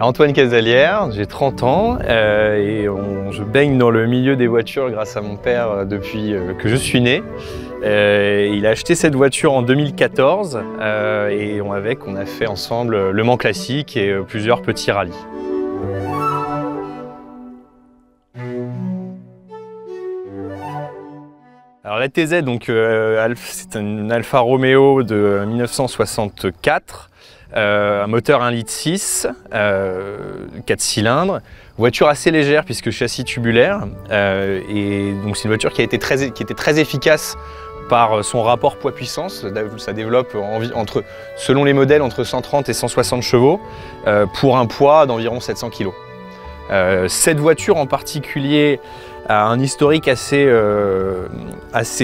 Antoine Casalière, j'ai 30 ans et je baigne dans le milieu des voitures grâce à mon père depuis que je suis né. Il a acheté cette voiture en 2014 et avec on a fait ensemble Le Mans Classique et plusieurs petits rallyes. Alors la TZ, c'est une Alfa Romeo de 1964. Un moteur 1,6 litre, 4 cylindres, voiture assez légère puisque châssis tubulaire, et donc c'est une voiture qui était très efficace par son rapport poids-puissance. Ça développe selon les modèles entre 130 et 160 chevaux pour un poids d'environ 700 kg. Cette voiture en particulier a un historique assez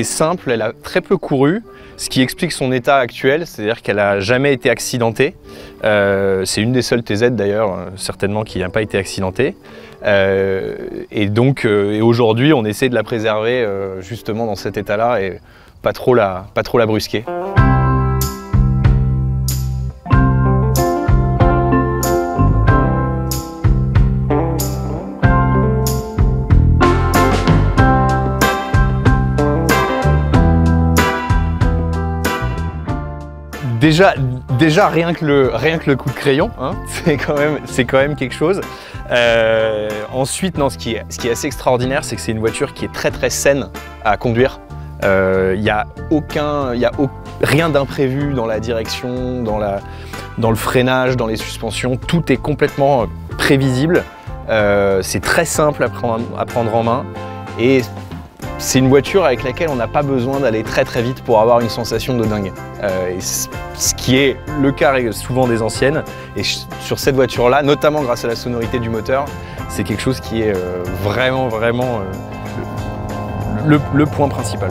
simple, elle a très peu couru, ce qui explique son état actuel, c'est-à-dire qu'elle n'a jamais été accidentée. C'est une des seules TZ d'ailleurs, certainement, qui n'a pas été accidentée. Et aujourd'hui, on essaie de la préserver justement dans cet état-là et pas trop la brusquer. Déjà rien que le coup de crayon, hein, c'est quand même quelque chose. Ensuite, non, ce qui est assez extraordinaire, c'est que c'est une voiture qui est très saine à conduire. Il n'y a rien d'imprévu dans la direction, dans le freinage, dans les suspensions. Tout est complètement prévisible. C'est très simple à prendre en main. Et c'est une voiture avec laquelle on n'a pas besoin d'aller très vite pour avoir une sensation de dingue. Ce qui est le cas souvent des anciennes. Et sur cette voiture-là, notamment grâce à la sonorité du moteur, c'est quelque chose qui est vraiment le point principal.